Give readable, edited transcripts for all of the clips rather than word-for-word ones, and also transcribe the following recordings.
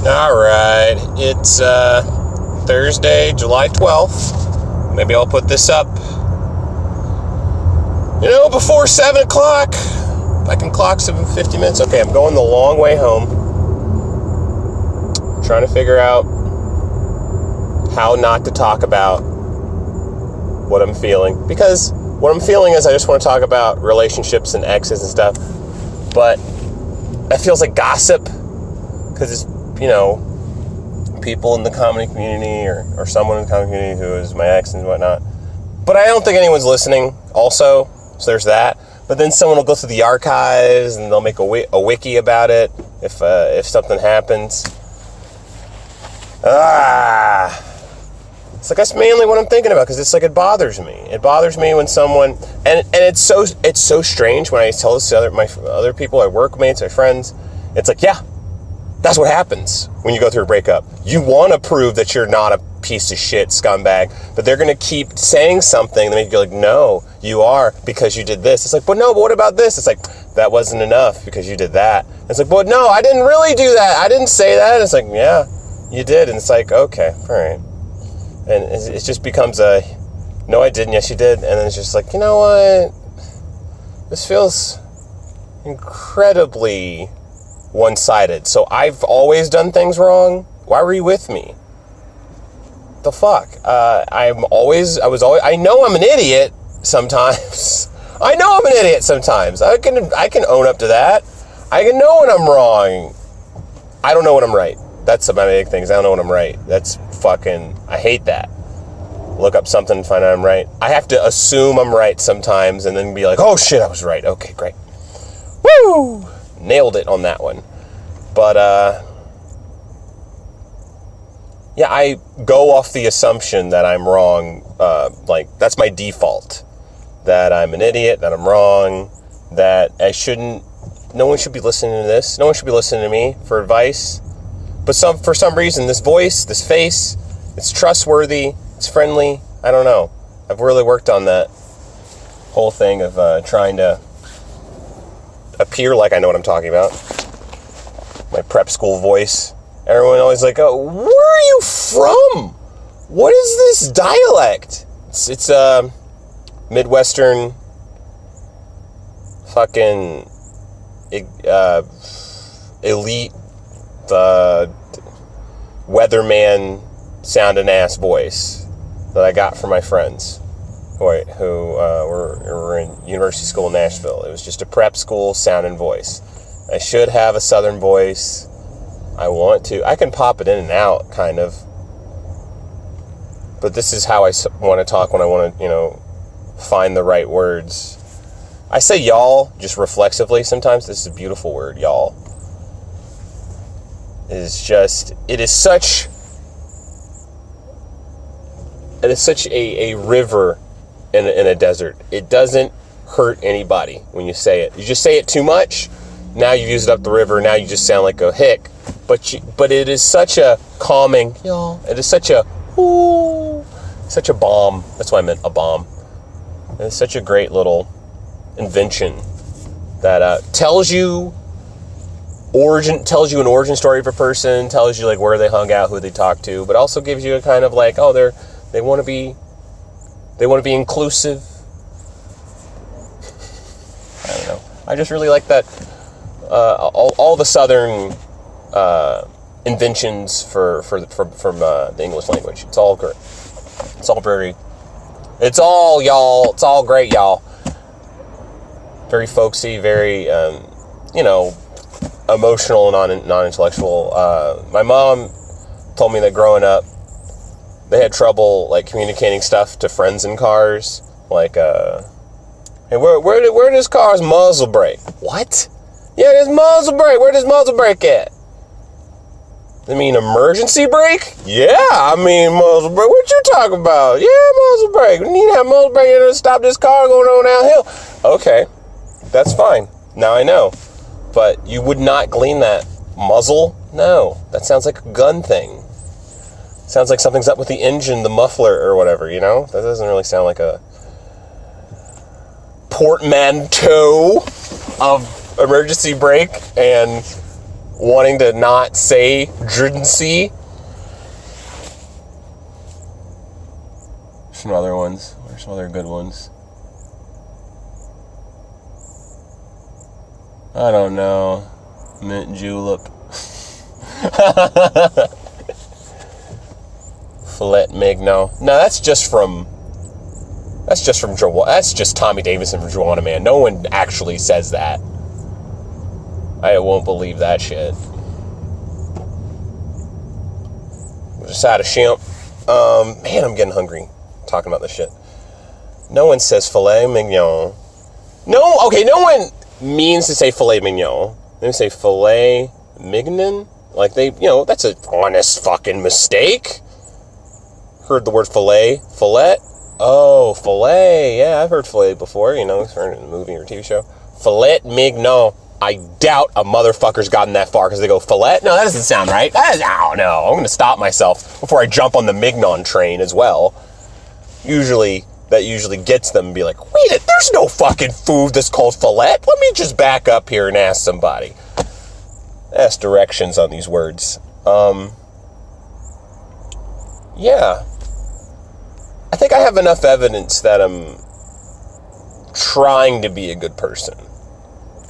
All right, it's Thursday, July 12th. Maybe I'll put this up, before 7 o'clock. If I can clock 50 minutes. Okay, I'm going the long way home. Trying to figure out how not to talk about what I'm feeling. Because what I'm feeling is I just want to talk about relationships and exes and stuff. But it feels like gossip. Because it's, people in the comedy community or someone in the comedy community who is my ex and whatnot. But I don't think anyone's listening also. So there's that. But then someone will go through the archives and they'll make a wiki about it if something happens. It's like that's mainly what I'm thinking about, because it's like it bothers me. It bothers me when someone and it's so strange when I tell this to my other people, my workmates, my friends. It's like, yeah, that's what happens when you go through a breakup. You want to prove that you're not a piece of shit scumbag, but they're going to keep saying something that make you like, no, you are, because you did this. It's like, but what about this? It's like, that wasn't enough because you did that. It's like, but no, I didn't really do that. I didn't say that. It's like, yeah, you did. And it's like, okay, all right. And it just becomes a, no, I didn't. Yes, you did. And then it's just like, you know what? This feels incredibly one-sided. So I've always done things wrong. Why were you with me? The fuck? I know I'm an idiot sometimes. I know I'm an idiot sometimes. I can own up to that. I can know when I'm wrong. I don't know when I'm right. That's my big thing. I don't know when I'm right. That's fucking, I hate that. Look up something and find out I'm right. I have to assume I'm right sometimes and then be like, oh shit, I was right. Okay, great. Woo! Nailed it on that one. But, yeah, I go off the assumption that I'm wrong. That's my default. That I'm an idiot, that I'm wrong, that no one should be listening to this. No one should be listening to me for advice. But for some reason, this voice, this face, it's trustworthy, it's friendly. I don't know. I've really worked on that whole thing of trying to appear like I know what I'm talking about. My prep school voice. Everyone always like, oh, where are you from? What is this dialect? It's Midwestern fucking elite weatherman sounding ass voice that I got from my friends who were in university school in Nashville. It was just a prep school sounding voice. I should have a southern voice. I can pop it in and out, kind of. But this is how I want to talk when I want to, find the right words. I say y'all just reflexively sometimes. This is a beautiful word, y'all. It is such a river in a desert. It doesn't hurt anybody when you say it. You just say it too much, now you've used up the river, now you just sound like a hick. But it is such a calming, y'all. It is such a balm. That's why I meant a balm. It's such a great little invention that tells you an origin story of a person, tells you like where they hung out, who they talked to, but also gives you a kind of like, oh, they want to be inclusive. I don't know. I just really like that. All the Southern inventions from the English language. It's all great. It's all y'all. It's all great, y'all. Very folksy, very emotional, non-intellectual. My mom told me that growing up, they had trouble like communicating stuff to friends in cars, like, hey, where does car's muzzle brake? What? Yeah, there's muzzle brake. Where does muzzle brake at? I mean, emergency brake? Yeah, I mean, muzzle brake. What you talking about? Yeah, muzzle brake. We need to have muzzle brake to stop this car going on downhill. Okay, that's fine. Now I know. But you would not glean that. Muzzle? No. That sounds like a gun thing. Sounds like something's up with the engine, the muffler, or whatever, That doesn't really sound like a portmanteau of emergency brake and wanting to not say Drdency. Some other ones. There's some other good ones. I don't know. Mint julep. Filet mignon. No, that's just Tommy Davidson from Juwanna Mann. No one actually says that. I won't believe that shit. Just out of shimp. Man, I'm getting hungry talking about this shit. No one says filet mignon. No one means to say filet mignon. They say filet mignon. Like that's an honest fucking mistake. Heard the word filet? Oh, filet. Yeah, I've heard filet before, it's heard in a movie or TV show. Filet mignon. I doubt a motherfucker's gotten that far because they go, filet? No, that doesn't sound right. I don't know. I'm going to stop myself before I jump on the mignon train as well. That usually gets them and be like, wait, there's no fucking food that's called filet. Let me just back up here and ask somebody. Ask directions on these words. Yeah. I think I have enough evidence that I'm trying to be a good person.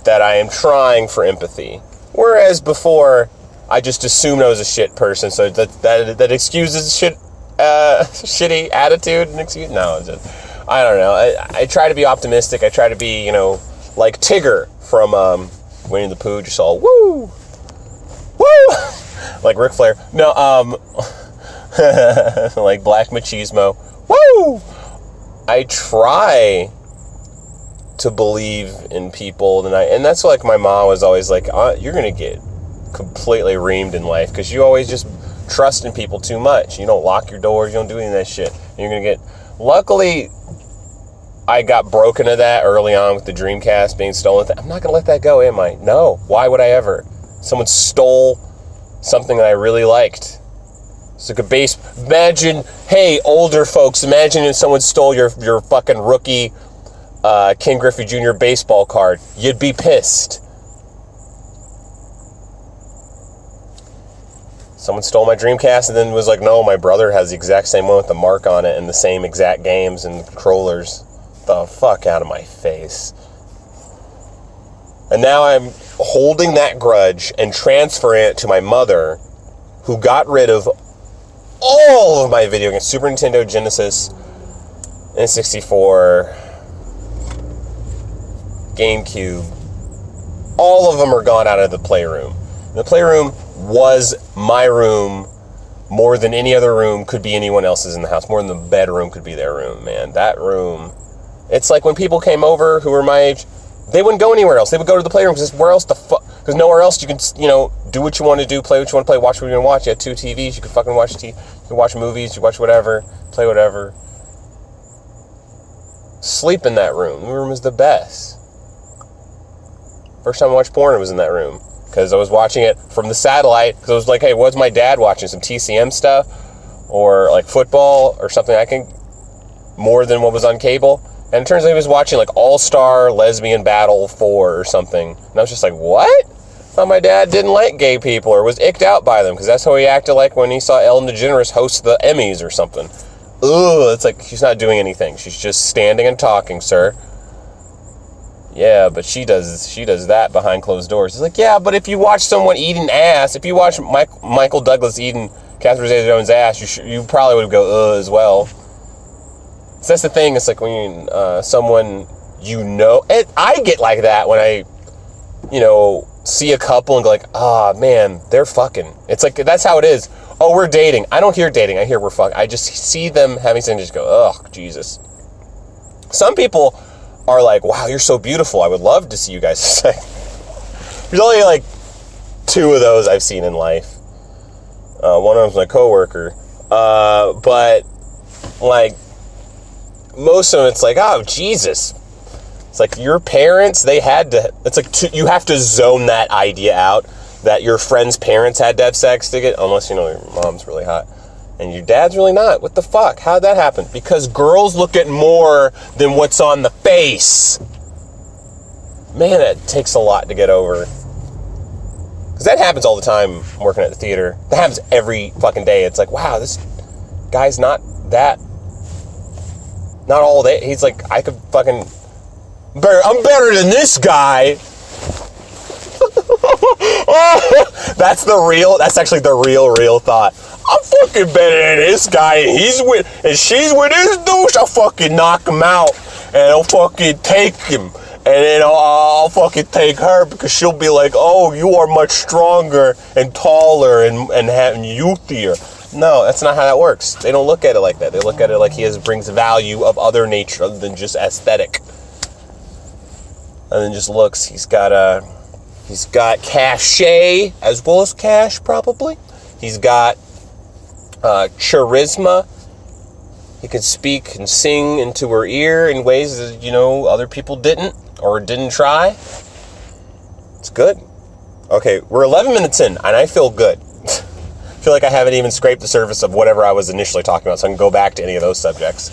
That I am trying for empathy. Whereas before, I just assumed I was a shit person, so that excuses shitty attitude and excuse. No, I don't know. I try to be optimistic. I try to be, like Tigger from Winnie the Pooh. Just all woo, woo, like Ric Flair. No, like Black Machismo. Woo. I try to believe in people, and that's like my mom was always like, you're gonna get completely reamed in life because you always just trust in people too much. You don't lock your doors, you don't do any of that shit. And you're gonna get. Luckily, I got broken of that early on with the Dreamcast being stolen. I'm not gonna let that go, am I? No. Why would I ever? Someone stole something that I really liked. It's like a base. Imagine, hey, older folks, imagine if someone stole your fucking rookie Ken Griffey Jr. baseball card. You'd be pissed. Someone stole my Dreamcast and then was like, no, my brother has the exact same one with the mark on it and the same exact games and controllers. The fuck out of my face. And now I'm holding that grudge and transferring it to my mother, who got rid of all of my video games. Super Nintendo, Genesis, N64, GameCube. All of them are gone out of the playroom. The playroom was my room more than any other room could be anyone else's in the house. More than the bedroom could be their room, man. That room. It's like when people came over who were my age, they wouldn't go anywhere else. They would go to the playroom because where else the fuck? Because nowhere else you can, do what you want to do, play what you want to play, watch what you want to watch. You had 2 TVs. You could fucking watch TV. You could watch movies. You watch whatever, play whatever. Sleep in that room. The room is the best. First time I watched porn, it was in that room. Because I was watching it from the satellite. Because I was like, hey, what's my dad watching? Some TCM stuff? Or like football or something I can... More than what was on cable? And it turns out he was watching like All-Star Lesbian Battle 4 or something. And I was just like, what? I thought my dad didn't like gay people or was icked out by them. Because that's how he acted like when he saw Ellen DeGeneres host the Emmys or something. Ugh, it's like she's not doing anything. She's just standing and talking, sir. Yeah, but she does that behind closed doors. It's like, yeah, but if you watch someone eating ass, if you watch Michael Douglas eating Catherine Zeta-Jones' ass, you probably would go, as well. So that's the thing. It's like when someone, and I get like that when I, see a couple and go like, man, they're fucking. It's like, that's how it is. Oh, we're dating. I don't hear dating. I hear we're fucking. I just see them having sex and just go, ugh, Jesus. Some people are like, wow, you're so beautiful. I would love to see you guys say. There's only like 2 of those I've seen in life. One of them's my coworker. But like most of them, it's like, oh, Jesus. It's like your parents, they had to, it's like you have to zone that idea out that your friend's parents had to have sex to get, unless, your mom's really hot. And your dad's really not. What the fuck? How'd that happen? Because girls look at more than what's on the face. Man, it takes a lot to get over. Because that happens all the time working at the theater. That happens every fucking day. It's like, wow, this guy's not all that. He's like, I could fucking, I'm better than this guy. That's actually the real thought. I'm fucking better than this guy, and she's with this douche. I'll fucking knock him out, and I'll fucking take him, and then I'll fucking take her, because she'll be like, oh, you are much stronger and taller and youthier. No, that's not how that works. They don't look at it like that. They look at it like brings value of other nature other than just aesthetic. And then just looks. He's got cachet as well as cash, probably. He's got charisma. He can speak and sing into her ear in ways that, other people didn't or didn't try. It's good. Okay, we're 11 minutes in, and I feel good. I feel like I haven't even scraped the surface of whatever I was initially talking about, so I can go back to any of those subjects.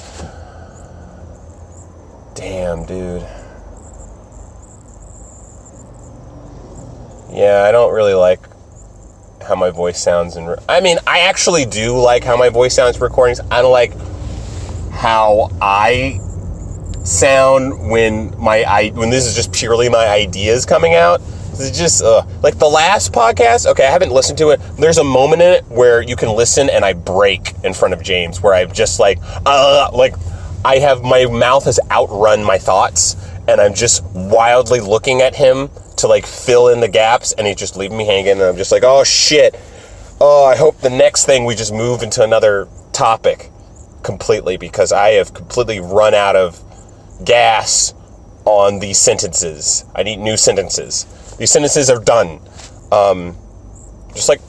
Damn, dude. Yeah, I don't really like how my voice sounds I actually do like how my voice sounds in recordings. I don't like how I sound when this is just purely my ideas coming out. It's just like the last podcast. Okay, I haven't listened to it. There's a moment in it where you can listen and I break in front of James, where I'm just like my mouth has outrun my thoughts, and I'm just wildly looking at him to like fill in the gaps, and he's just leaving me hanging, and I'm just like, oh shit. Oh, I hope the next thing we just move into another topic completely, because I have completely run out of gas on these sentences. I need new sentences. These sentences are done. Just like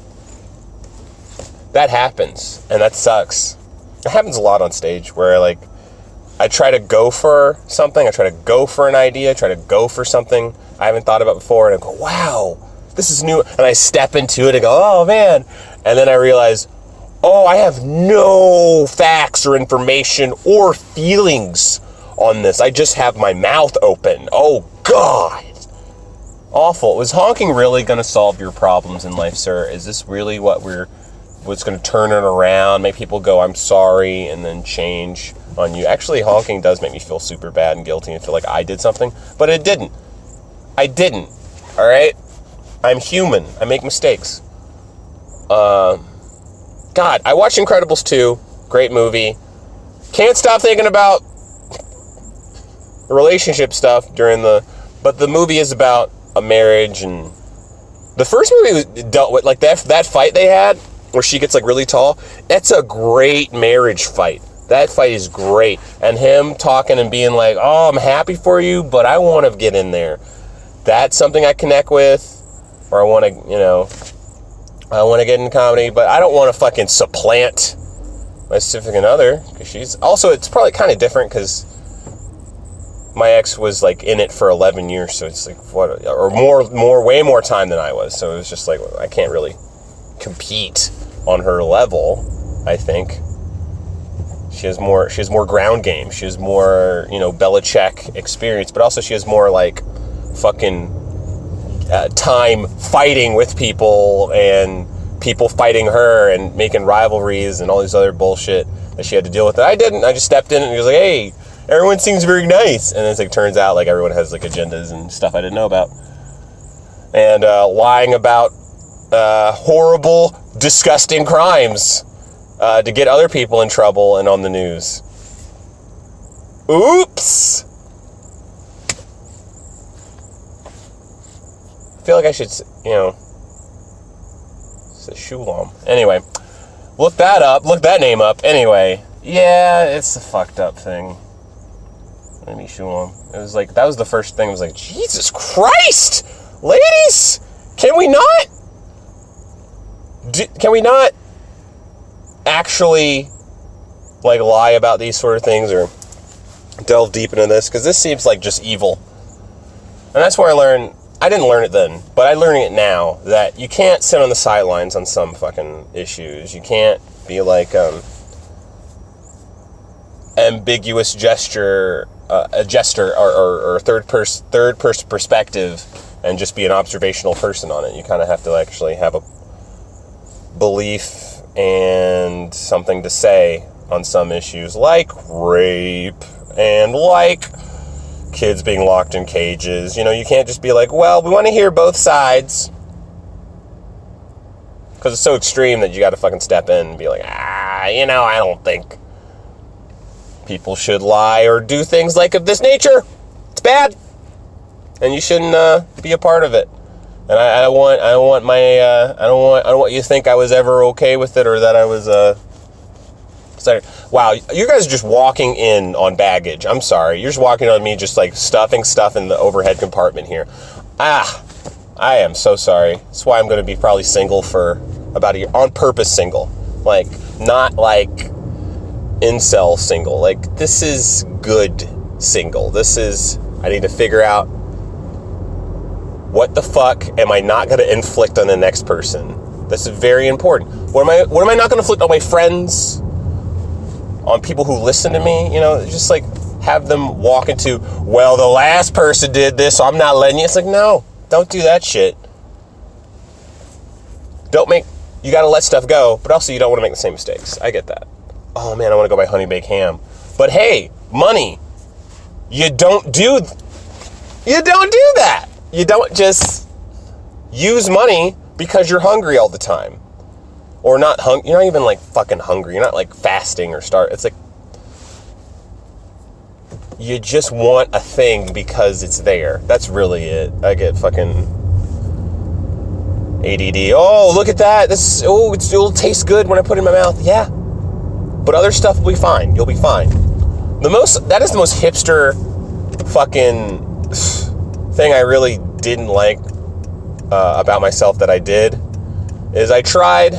that happens, and that sucks. It happens a lot on stage where like I try to go for something, I try to go for an idea, I try to go for something I haven't thought about before, and I go, wow, this is new, and I step into it and go, oh man, and then I realize, oh, I have no facts or information or feelings on this. I just have my mouth open. Oh God. Awful. Was honking really going to solve your problems in life, sir? Is this really what's going to turn it around, make people go, I'm sorry, and then change on you? Actually, honking does make me feel super bad and guilty and feel like I did something, but it didn't. I didn't. All right? I'm human. I make mistakes. God, I watched Incredibles 2. Great movie. Can't stop thinking about the relationship stuff but the movie is about a marriage, and the first movie dealt with like that fight they had where she gets like really tall. That's a great marriage fight. That fight is great. And him talking and being like, oh, I'm happy for you, but I want to get in there. That's something I connect with, or I want to get in comedy, but I don't want to fucking supplant my significant other, because it's probably kind of different because my ex was like in it for 11 years, so it's like way more time than I was. So it was just like, I can't really compete on her level. I think she has more ground game. She has more, Belichick experience, but also she has more like fucking time fighting with people and people fighting her and making rivalries and all these other bullshit that she had to deal with. I didn't. I just stepped in and he was like, hey, everyone seems very nice. And it's like, turns out like everyone has like agendas and stuff I didn't know about. And lying about horrible, disgusting crimes to get other people in trouble and on the news. Oops! I feel like I should, it's a Shulam. Anyway, look that name up. Anyway, yeah, it's a fucked up thing. Maybe Shulam. It was like, that was the first thing. I was like, Jesus Christ! Ladies! Can we not actually, like, lie about these sort of things or delve deep into this? Because this seems like just evil. And that's where I didn't learn it then, but I'm learning it now, that you can't sit on the sidelines on some fucking issues. You can't be like, ambiguous gesture, a jester or third person perspective and just be an observational person on it. You kind of have to actually have a belief and something to say on some issues, like rape and like kids being locked in cages. You can't just be like, well, we want to hear both sides. Because it's so extreme that you got to fucking step in and be like, I don't think people should lie or do things like of this nature. It's bad. And you shouldn't be a part of it. And I don't want you to think I was ever okay with it, or that I was wow, you guys are just walking in on baggage. I'm sorry. You're just walking on me just like stuffing stuff in the overhead compartment here. I am so sorry. That's why I'm going to be probably single for about a year. On purpose single. Like, not like incel single. Like, this is good single. I need to figure out what the fuck am I not going to inflict on the next person. This is very important. What am I not going to inflict on my friends? On people who listen to me? Just like have them walk into, well, the last person did this, so I'm not letting you. It's like, no, don't do that shit. You got to let stuff go, but also you don't want to make the same mistakes. I get that. Oh man, I want to go buy honey baked ham. But hey, money. You don't do that. You don't just use money because you're hungry all the time. Or not you're not even like fucking hungry. You're not like fasting or It's like you just want a thing because it's there. That's really it. I get fucking ADD. Oh, look at that. It'll taste good when I put it in my mouth. Yeah. But other stuff will be fine. You'll be fine. That is the most hipster fucking thing I really didn't like about myself that I did is I tried.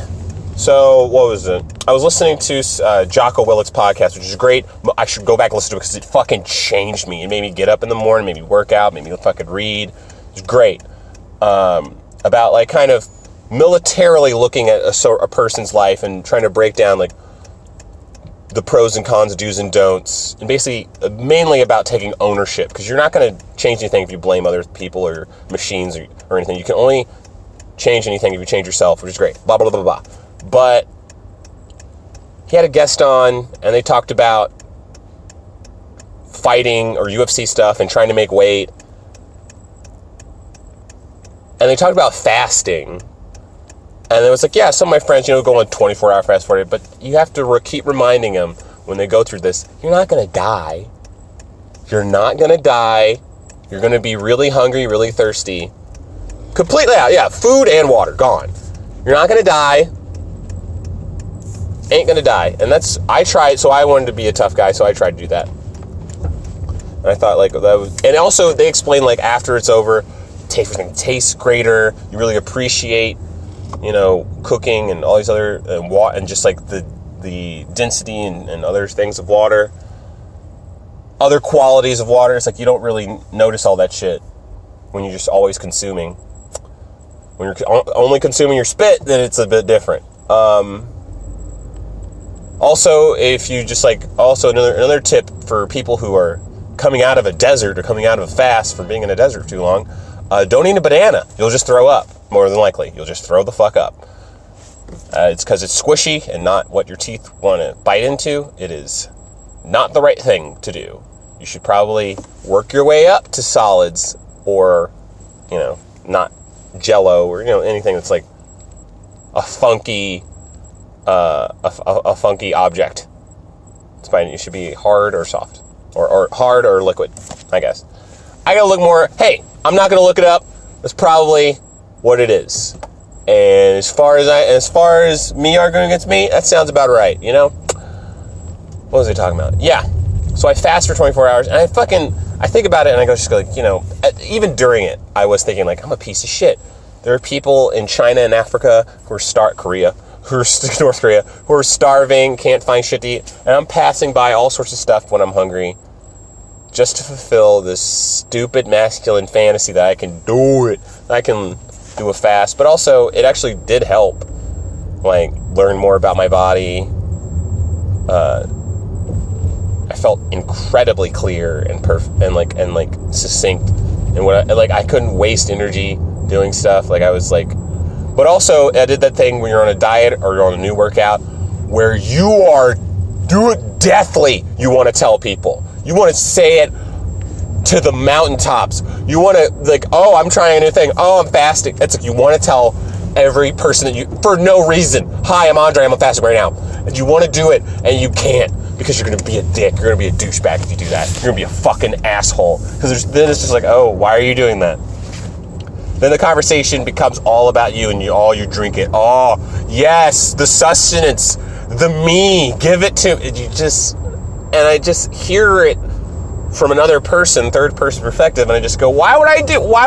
So what was it? I was listening to Jocko Willick's podcast, which is great. I should go back and listen to it because it fucking changed me. It made me get up in the morning, made me work out, made me fucking read. It's great. About like kind of militarily looking at a person's life and trying to break down like the pros and cons, do's and don'ts, and basically mainly about taking ownership, because you're not going to change anything if you blame other people or machines or anything. You can only change anything if you change yourself, which is great. Blah, blah, blah, blah, blah. But he had a guest on, and they talked about fighting or UFC stuff and trying to make weight. And they talked about fasting. And it was like, yeah, some of my friends, go on 24-hour fast forward, but you have to keep reminding them when they go through this, you're not going to die. You're not going to die. You're going to be really hungry, really thirsty. Completely out, yeah, food and water, gone. You're not going to die. Ain't going to die. And I tried, so I wanted to be a tough guy, so I tried to do that. And I thought, like, that was, and also they explained, like, after it's over, everything tastes greater. You really appreciate cooking and all these other, and just like the density and other things of water, other qualities of water. It's like you don't really notice all that shit when you're just always consuming. When you're only consuming your spit, then it's a bit different. Also, if you just like, also another tip for people who are coming out of a desert or coming out of a fast from being in a desert for too long, don't eat a banana. You'll just throw up. More than likely, you'll just throw the fuck up. It's because it's squishy and not what your teeth want to bite into. It is not the right thing to do. You should probably work your way up to solids, or not Jello, or anything that's like a funky funky object. It's fine. It should be hard or soft, or hard or liquid, I guess. I gotta look more. Hey, I'm not gonna look it up. That's probably what it is. And as far as me arguing against me, that sounds about right, What was I talking about? Yeah. So I fast for 24 hours, and I think about it, and I go, even during it, I was thinking, like, I'm a piece of shit. There are people in China and Africa North Korea, who are starving, can't find shit to eat, and I'm passing by all sorts of stuff when I'm hungry, just to fulfill this stupid masculine fantasy that I can do it. I can do a fast, but also it actually did help, like, learn more about my body. I felt incredibly clear and succinct And I couldn't waste energy doing stuff. Like I was like, but also I did that thing when you're on a diet or you're on a new workout where you are do it deathly. You want to tell people. You want to say it to the mountaintops. You want to like, oh, I'm trying a new thing. Oh, I'm fasting. It's like you want to tell every person that you, for no reason. Hi, I'm Andre. I'm fasting right now. And you want to do it and you can't because you're going to be a dick. You're going to be a douchebag if you do that. You're going to be a fucking asshole. Because then it's just like, oh, why are you doing that? Then the conversation becomes all about you and you drink it. Oh, yes, the sustenance, the me, give it to, and I just hear it from another person, third person perspective, and I just go, why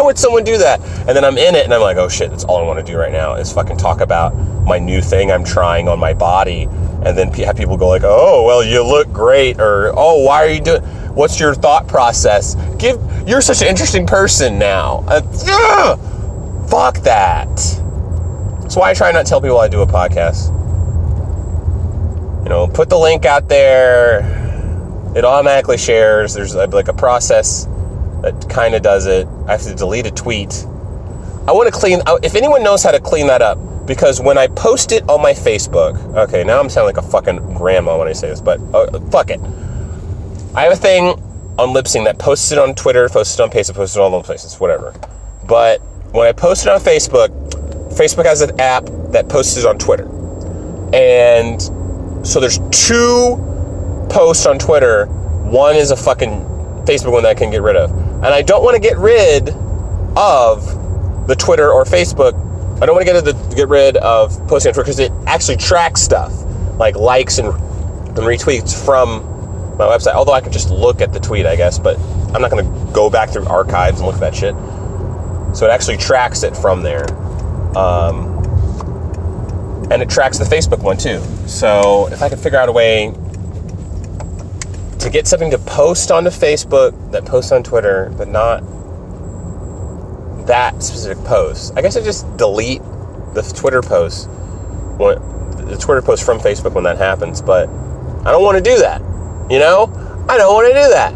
would someone do that? And then I'm in it and I'm like, oh shit, that's all I want to do right now is fucking talk about my new thing I'm trying on my body. And then have people go like, oh, well, you look great, or, oh, why are you doing, what's your thought process? You're such an interesting person now. Fuck that. That's why I try not to tell people I do a podcast. You know, put the link out there. It automatically shares. There's like a process that kind of does it. I have to delete a tweet. I want to clean, if anyone knows how to clean that up, because when I post it on my Facebook, okay, now I'm sounding like a fucking grandma when I say this, but fuck it. I have a thing on Libsyn that posts it on Twitter, posts it on Facebook, posts it all those places, whatever. But when I post it on Facebook, Facebook has an app that posts it on Twitter. And so there's 2 posts on Twitter. One is a fucking Facebook one that I can get rid of. And I don't want to get rid of the Twitter or Facebook. I don't want to get rid of posting on Twitter because it actually tracks stuff like likes and retweets from my website. Although I could just look at the tweet, I guess, but I'm not going to go back through archives and look at that shit. So it actually tracks it from there. And it tracks the Facebook one too. So if I could figure out a way to get something to post onto Facebook that posts on Twitter, but not that specific post. I guess I just delete the Twitter post, the Twitter post from Facebook when that happens, but I don't want to do that. You know? I don't want to do that.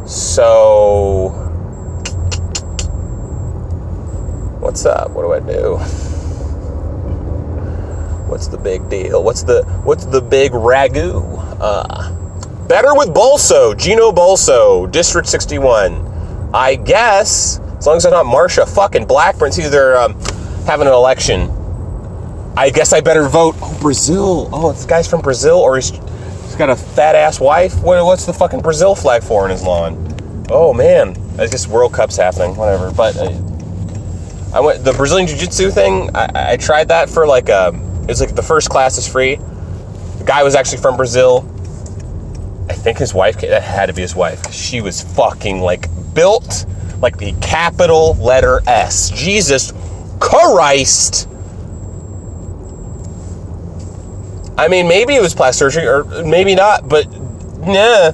So, what's up? What do I do? What's the big deal? What's the big ragu? Better with Bolso, Gino Bolso, District 61. I guess, as long as I'm not Marsha fucking Blackburn, see they're having an election. I guess I better vote. Oh, Brazil. Oh, this guy's from Brazil, or he's got a fat ass wife. What's the fucking Brazil flag for in his lawn? Oh man, I guess World Cup's happening. Whatever. But I went the Brazilian Jiu-Jitsu thing. I tried that for like it's like the first class is free. The guy was actually from Brazil. I think his wife. That had to be his wife. She was fucking like built like the capital letter S. Jesus Christ. I mean, maybe it was plastic surgery, or maybe not, but nah.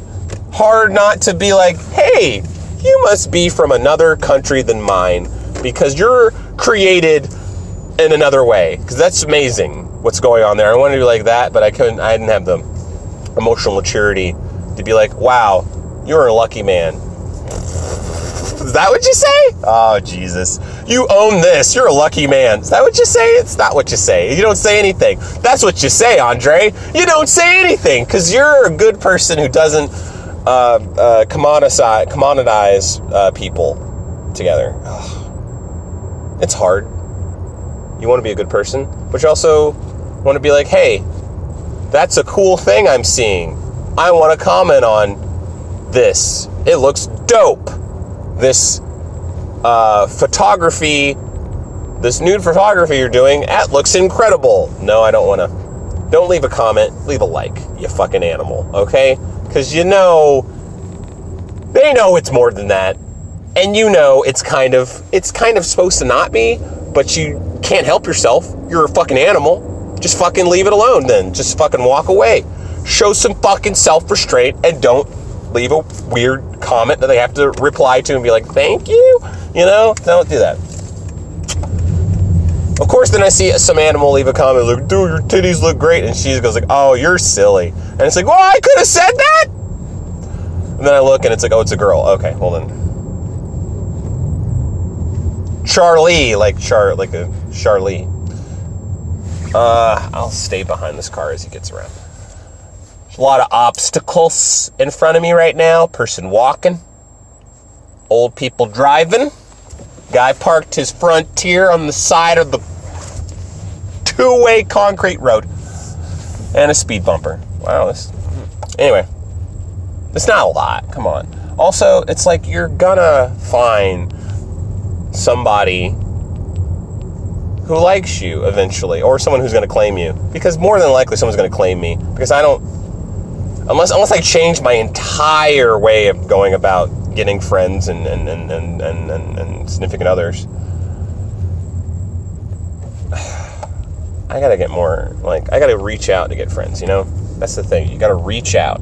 Hard not to be like, hey, you must be from another country than mine because you're created in another way. Because that's amazing what's going on there. I wanted to be like that, but I didn't have the emotional maturity to be like, wow, you're a lucky man. Is that what you say? Oh, Jesus. You own this. You're a lucky man. Is that what you say? It's not what you say. You don't say anything. That's what you say, Andre. You don't say anything because you're a good person who doesn't commoditize people together. Ugh. It's hard. You want to be a good person, but you also want to be like, hey, that's a cool thing I'm seeing. I want to comment on this. It looks dope. This photography, this nude photography you're doing, that looks incredible. No, I don't want to. Don't leave a comment. Leave a like, you fucking animal, okay? Because you know, they know it's more than that. And you know it's kind of supposed to not be, but you can't help yourself. You're a fucking animal. Just fucking leave it alone then. Just fucking walk away. Show some fucking self-restraint and don't leave a weird comment that they have to reply to and be like, thank you. You know, don't do that. Of course, then I see some animal leave a comment like, dude, your titties look great. And she goes like, oh, you're silly. And it's like, well, I could have said that. And then I look and it's like, oh, it's a girl. Okay, well then. Charlie, like a Charlie. I'll stay behind this car as he gets around. There's a lot of obstacles in front of me right now. Person walking. Old people driving. Guy parked his Frontier on the side of the two-way concrete road. And a speed bumper. Wow, anyway. It's not a lot. Come on. Also, it's like you're gonna find somebody who likes you eventually, or someone who's gonna claim you. Because more than likely someone's gonna claim me. Because I don't... Unless I change my entire way of going about getting friends and significant others, I gotta get more, like, I gotta reach out to get friends, you know? That's the thing. You gotta reach out.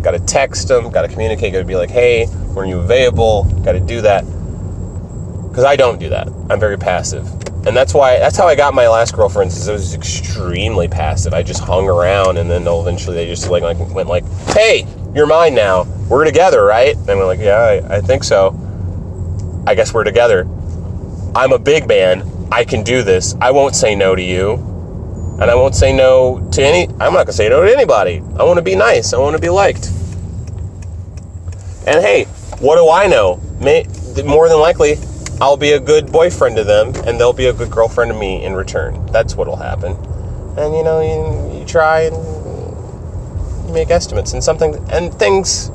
Gotta text them, gotta communicate, gotta be like, hey, when are you available? Gotta do that. Because I don't do that. I'm very passive. And that's how I got my last girlfriends, is I was extremely passive. I just hung around, and then eventually they just went like, hey, you're mine now. We're together, right? And I'm like, yeah, I think so. I guess we're together. I'm a big man. I can do this. I won't say no to you. And I won't say no to I'm not going to say no to anybody. I want to be nice. I want to be liked. And hey, what do I know? More than likely, I'll be a good boyfriend to them, and they'll be a good girlfriend to me in return. That's what'll happen. And you try and you make estimates, and things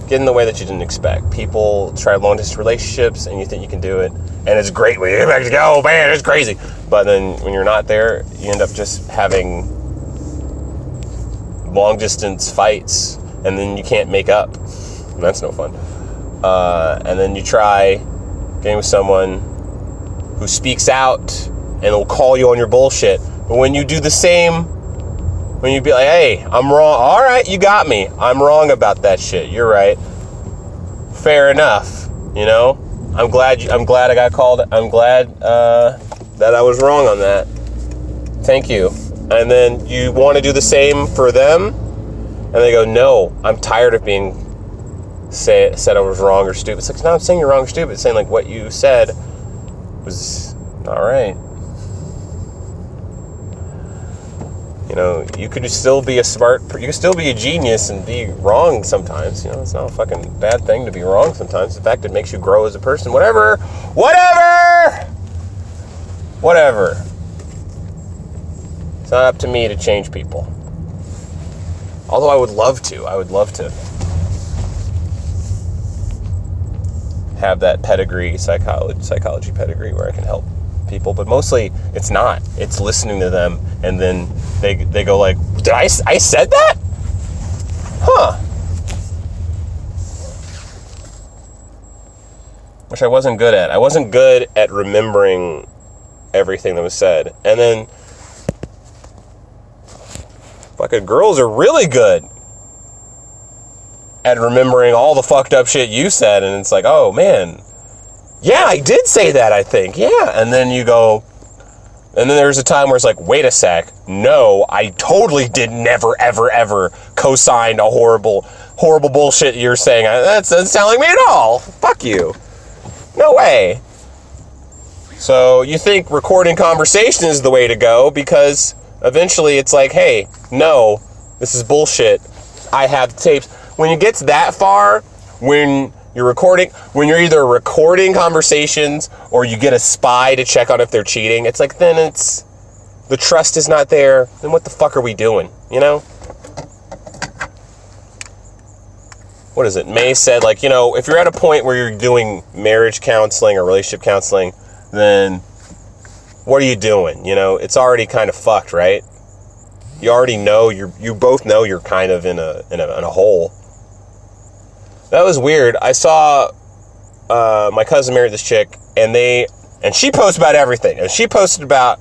get in the way that you didn't expect. People try long-distance relationships, and you think you can do it, and it's great when you get back to go, oh man, it's crazy. But then when you're not there, you end up just having long-distance fights, and then you can't make up. And that's no fun. And then you try getting with someone who speaks out and will call you on your bullshit. But when you do the same, when you be like, hey, I'm wrong. All right, you got me. I'm wrong about that shit. You're right. Fair enough. You know, I'm glad I got called. I'm glad that I was wrong on that. Thank you. And then you want to do the same for them, and they go, no, I'm tired of being said I was wrong or stupid. It's like, no, I'm saying you're wrong or stupid. It's saying like what you said was not right. You know, you could still be you could still be a genius and be wrong sometimes. You know, it's not a fucking bad thing to be wrong sometimes. In fact, it makes you grow as a person. Whatever. It's not up to me to change people. Although I would love to have that pedigree, psychology pedigree, where I can help people, but mostly it's not. It's listening to them, and then they go like, "Did I said that? Huh? Which I wasn't good at. I wasn't good at remembering everything that was said, and then fucking girls are really good at remembering all the fucked up shit you said, and it's like, oh man, yeah, I did say that, I think, yeah. And then you go, and then there's a time where it's like, wait a sec, no, I totally did never, ever, ever co-sign a horrible bullshit you're saying. That doesn't sound like me at all. Fuck you. No way. So you think recording conversation is the way to go, because eventually it's like, hey, no, this is bullshit. I have tapes. When it gets that far, when you're either recording conversations or you get a spy to check on if they're cheating, it's like, then the trust is not there. Then what the fuck are we doing? You know? What is it? May said, like, you know, if you're at a point where you're doing marriage counseling or relationship counseling, then what are you doing? You know, it's already kind of fucked, right? You already know, you both know you're kind of in a hole. That was weird. I saw my cousin married this chick, and she posts about everything. And she posts about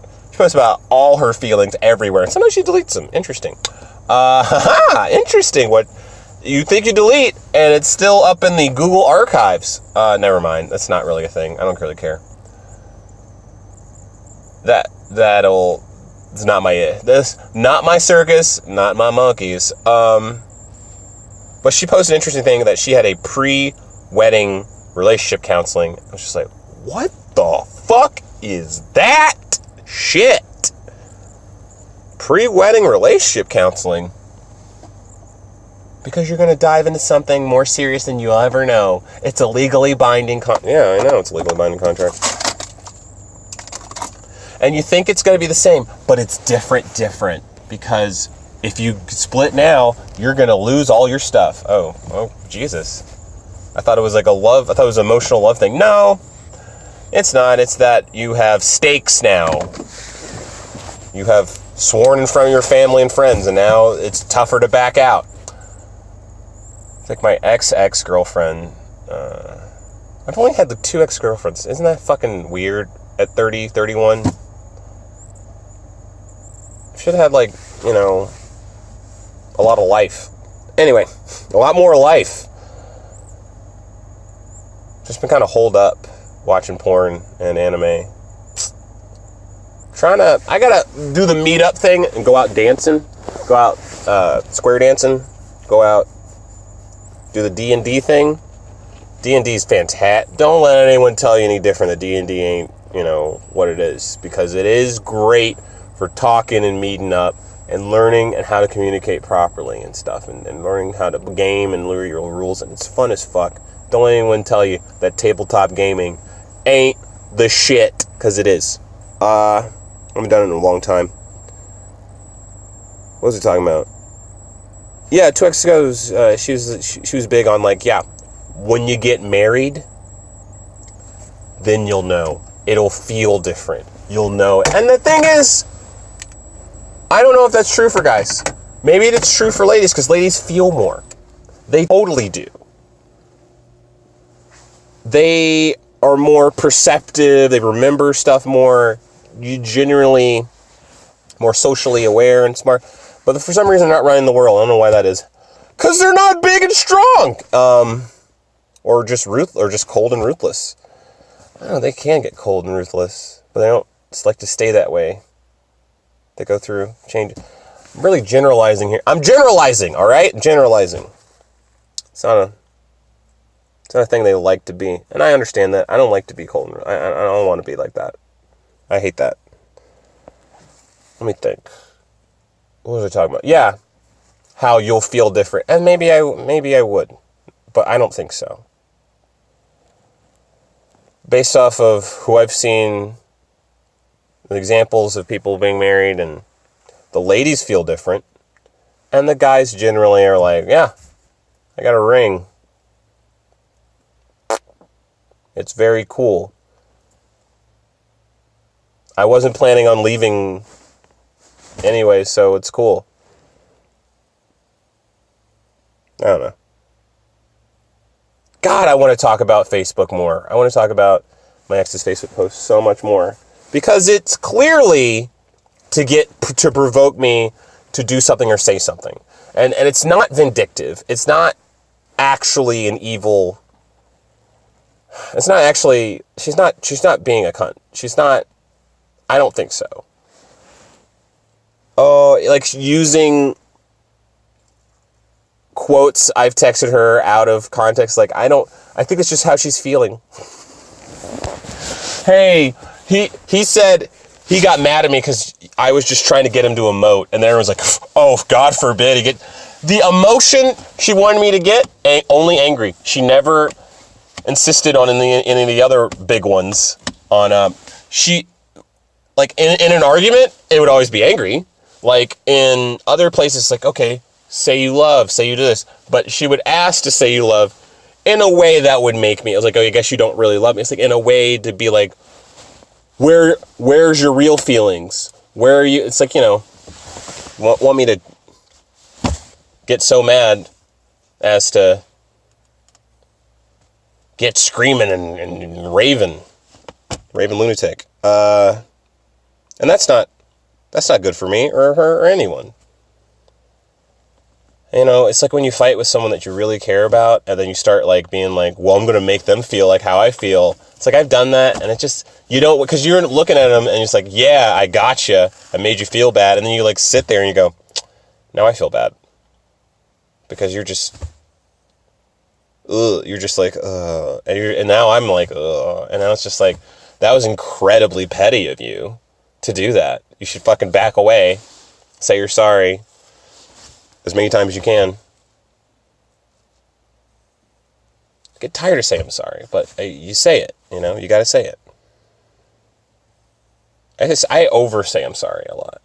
all her feelings everywhere. And sometimes she deletes them. Interesting. Interesting. What you think you delete, and it's still up in the Google archives. Never mind. That's not really a thing. I don't really care. It's not my circus, not my monkeys. But she posted an interesting thing that she had a pre-wedding relationship counseling. I was just like, what the fuck is that shit? Pre-wedding relationship counseling? Because you're going to dive into something more serious than you'll ever know. It's a legally binding yeah, I know it's a legally binding contract. And you think it's going to be the same, but it's different. Because if you split now, you're going to lose all your stuff. Oh, Jesus. I thought it was like I thought it was an emotional love thing. No, it's not. It's that you have stakes now. You have sworn in front of your family and friends, and now it's tougher to back out. It's like my ex-girlfriend. I've only had the 2 ex-girlfriends. Isn't that fucking weird at 30, 31? Should have had, like, you know, a lot of life. Anyway, a lot more life. Just been kind of holed up watching porn and anime. I gotta do the meetup thing and go out dancing. Go out square dancing. Go out, do the D&D thing. D&D's fantastic. Don't let anyone tell you any different that D&D ain't, you know, what it is. Because it is great for talking and meeting up and learning and how to communicate properly and stuff. And learning how to game and learn your rules. And it's fun as fuck. Don't let anyone tell you that tabletop gaming ain't the shit. Because it is. I haven't done it in a long time. What was he talking about? Yeah, 2 weeks ago, she was big on, like, yeah, when you get married, then you'll know. It'll feel different. You'll know. And the thing is, I don't know if that's true for guys. Maybe it's true for ladies, because ladies feel more. They totally do. They are more perceptive. They remember stuff more. You generally more socially aware and smart. But for some reason, they're not running the world. I don't know why that is. Because they're not big and strong. Or just cold and ruthless. I don't know, they can get cold and ruthless. But they don't just like to stay that way. They go through change. I'm really generalizing here. I'm generalizing, all right? Generalizing. It's not a thing they like to be. And I understand that. I don't like to be cold. I don't want to be like that. I hate that. Let me think. What was I talking about? Yeah. How you'll feel different. And maybe I would. But I don't think so. Based off of who I've seen, the examples of people being married, and the ladies feel different. And the guys generally are like, yeah, I got a ring. It's very cool. I wasn't planning on leaving anyway, so it's cool. I don't know. God, I want to talk about Facebook more. I want to talk about my ex's Facebook post so much more. Because it's clearly to provoke me to do something or say something. And it's not vindictive. It's not actually an evil. It's not actually, she's not being a cunt. She's not, I don't think so. Oh, like using quotes I've texted her out of context. Like, I think it's just how she's feeling. Hey, he said he got mad at me because I was just trying to get him to emote. And then everyone's like, oh, God forbid he get the emotion she wanted me to get, only angry. She never insisted on any of the other big ones on, she, like, in an argument, it would always be angry. Like, in other places, like, okay, say you love, say you do this. But she would ask to say you love in a way that would make me, I was like, oh, I guess you don't really love me. It's like, in a way to be like, where's your real feelings? Where are you? It's like, you know, want me to get so mad as to get screaming and raving lunatic. And that's not good for me or her or anyone. You know, it's like when you fight with someone that you really care about, and then you start like being like, well, I'm going to make them feel like how I feel. It's like, I've done that, and it just, you don't, because you're looking at them, and it's like, yeah, I gotcha, I made you feel bad, and then you like sit there and you go, now I feel bad. Because you're just ugh. You're just like, ugh. And now I'm like, ugh. And now it's just like, that was incredibly petty of you to do that. You should fucking back away. Say you're sorry as many times as you can. I get tired of saying I'm sorry, but you say it, you know? You gotta say it. I over say I'm sorry a lot.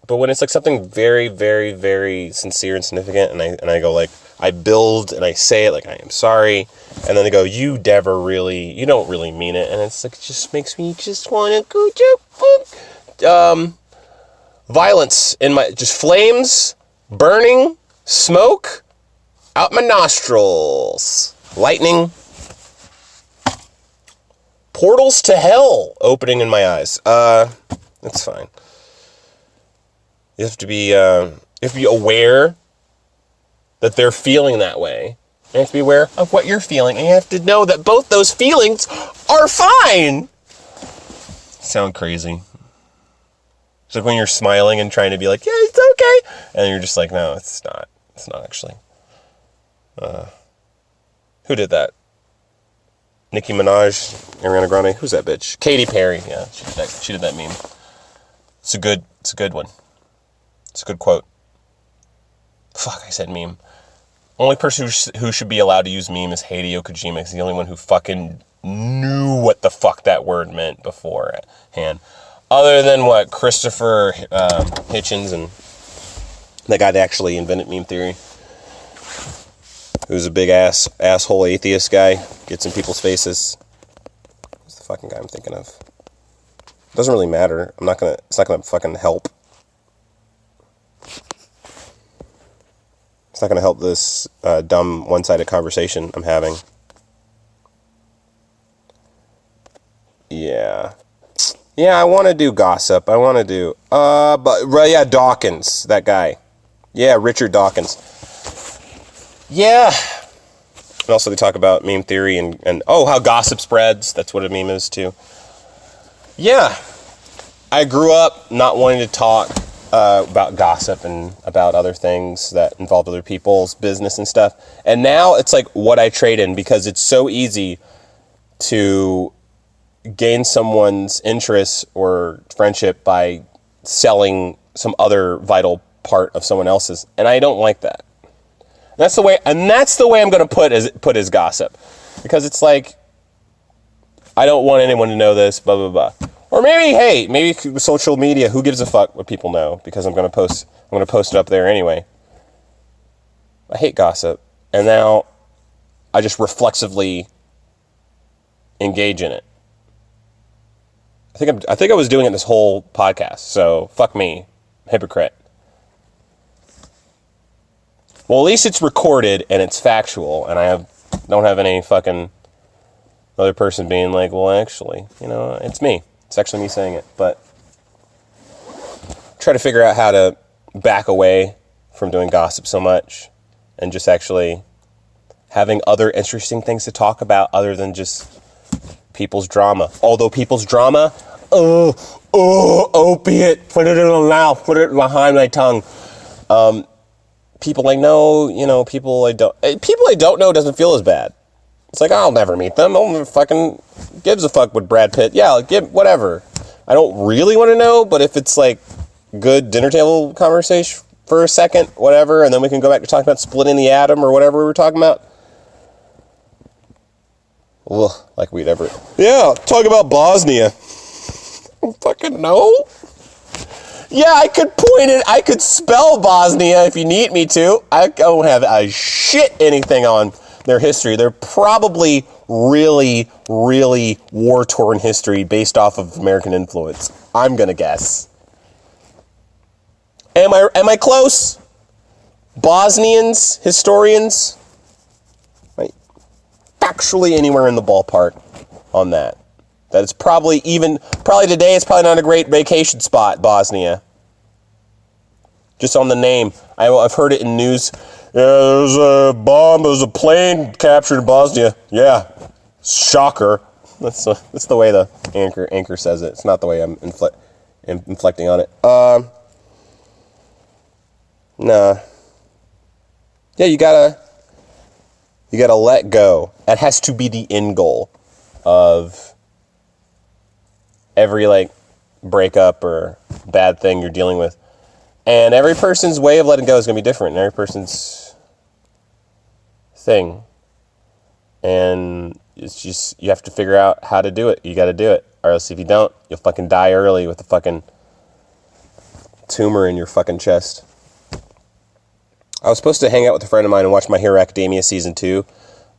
But when it's like something very, very, very sincere and significant, and I go like, I build and I say it like I am sorry, and then they go, you don't really mean it, and it's like, it just makes me just want to go, violence in just flames, burning, smoke, out my nostrils, lightning, portals to hell opening in my eyes. It's fine. You have to be aware that they're feeling that way. You have to be aware of what you're feeling, and you have to know that both those feelings are fine. Sound crazy. It's like when you're smiling and trying to be like, yeah, it's okay, and you're just like, no, it's not. It's not actually. Who did that? Nicki Minaj, Ariana Grande. Who's that bitch? Katy Perry. Yeah, she did that meme. It's a good one. It's a good quote. Fuck, I said meme. Only person who should be allowed to use meme is Hideo Kojima. He's the only one who fucking knew what the fuck that word meant beforehand. Other than what Christopher Hitchens and the guy that actually invented meme theory, who's a big asshole atheist guy, gets in people's faces. That's the fucking guy I'm thinking of. Doesn't really matter. It's not gonna fucking help. It's not gonna help this dumb one-sided conversation I'm having. Yeah, I want to do gossip. I want to do Dawkins, that guy. Yeah, Richard Dawkins. Yeah. And also they talk about meme theory and how gossip spreads. That's what a meme is too. Yeah. I grew up not wanting to talk about gossip and about other things that involve other people's business and stuff. And now it's like what I trade in, because it's so easy to gain someone's interest or friendship by selling some other vital part of someone else's. And I don't like that. That's the way I'm going to put as gossip, because it's like, I don't want anyone to know this, blah, blah, blah. Or maybe social media, who gives a fuck what people know, because I'm going to post it up there anyway. I hate gossip, and now I just reflexively engage in it. I think I was doing it this whole podcast, so fuck me, hypocrite. Well, at least it's recorded and it's factual, and I don't have any fucking other person being like, well, actually, it's me. It's actually me saying it. But try to figure out how to back away from doing gossip so much and just actually having other interesting things to talk about other than just people's drama. Although people's drama, opiate, put it in my mouth, put it behind my tongue. People I know, people I don't know doesn't feel as bad. It's like, I'll never meet them. I'll fucking gives a fuck with Brad Pitt. Yeah, whatever. I don't really want to know, but if it's like good dinner table conversation for a second, whatever, and then we can go back to talking about splitting the atom or whatever we were talking about. Ugh, like we'd ever. Yeah, talk about Bosnia. I don't fucking know. Yeah, I could spell Bosnia if you need me to. I don't have a shit anything on their history. They're probably really, really war-torn history based off of American influence. I'm gonna guess. Am I close? Bosnians, historians, right? Actually anywhere in the ballpark on that. That it's probably today it's probably not a great vacation spot, Bosnia. Just on the name. I've heard it in news. Yeah, there's a plane captured in Bosnia. Yeah. Shocker. That's the way the anchor says it. It's not the way I'm inflecting on it. Nah. Yeah, you gotta You gotta let go. That has to be the end goal of every, like, breakup or bad thing you're dealing with. And every person's way of letting go is gonna be different, and every person's thing. And it's just, you have to figure out how to do it. You gotta do it. Or else if you don't, you'll fucking die early with a fucking tumor in your fucking chest. I was supposed to hang out with a friend of mine and watch My Hero Academia Season 2,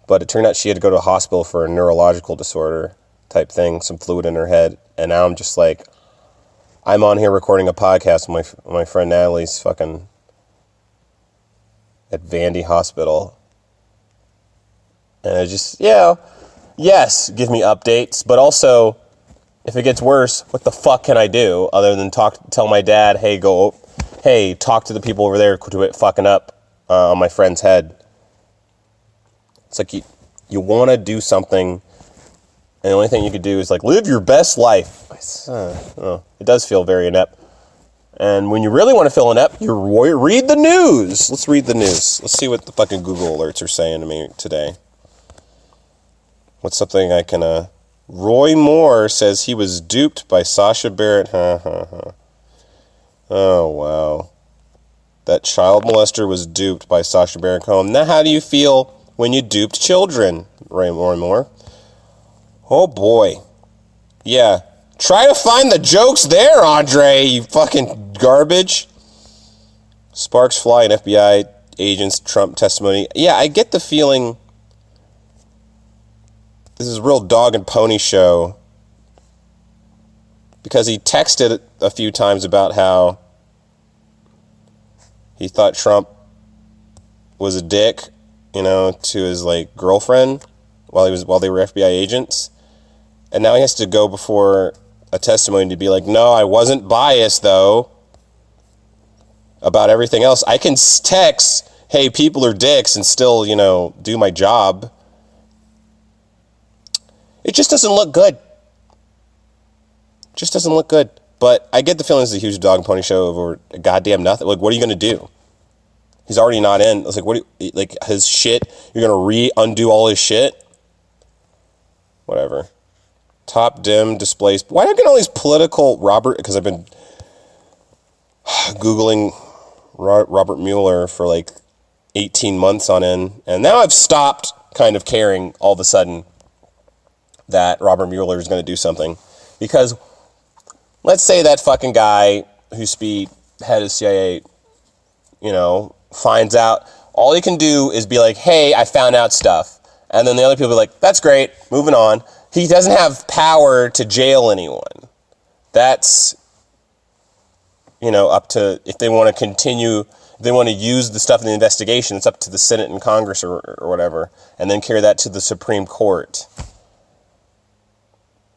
but it turned out she had to go to a hospital for a neurological disorder type thing, some fluid in her head, and now I'm just like, I'm on here recording a podcast with my friend Natalie's fucking at Vandy Hospital. And I just, yes, give me updates, but also, if it gets worse, what the fuck can I do other than tell my dad, hey, talk to the people over there to it fucking up on my friend's head. It's like you want to do something, and the only thing you could do is like live your best life. It does feel very inept. And when you really want to feel inept, you read the news. Let's read the news. Let's see what the fucking Google alerts are saying to me today. What's something I can... Roy Moore says he was duped by Sacha Baron... Oh, wow. That child molester was duped by Sacha Baron Cohen. Now, how do you feel when you duped children, Roy Moore? Oh, boy. Yeah. Try to find the jokes there, Andre, you fucking garbage. Sparks fly in FBI agents Trump testimony. Yeah, I get the feeling this is a real dog and pony show, because he texted a few times about how he thought Trump was a dick, to his like girlfriend while they were FBI agents, and now he has to go before a testimony to be like, no, I wasn't biased though about everything else. I can text, hey, people are dicks, and still do my job. It just doesn't look good. Just doesn't look good. But I get the feeling it's a huge dog and pony show over goddamn nothing. Like, what are you going to do? He's already not in. It's like, his shit, you're going to undo all his shit? Whatever. Top dim displays. Why do I get all these political because I've been Googling Robert Mueller for like 18 months on end. And now I've stopped kind of caring all of a sudden that Robert Mueller is going to do something. Because let's say that fucking guy who's head of CIA, finds out, all he can do is be like, hey, I found out stuff. And then the other people are like, that's great, moving on. He doesn't have power to jail anyone. That's, up to, if they want to continue, if they want to use the stuff in the investigation, it's up to the Senate and Congress or whatever, and then carry that to the Supreme Court.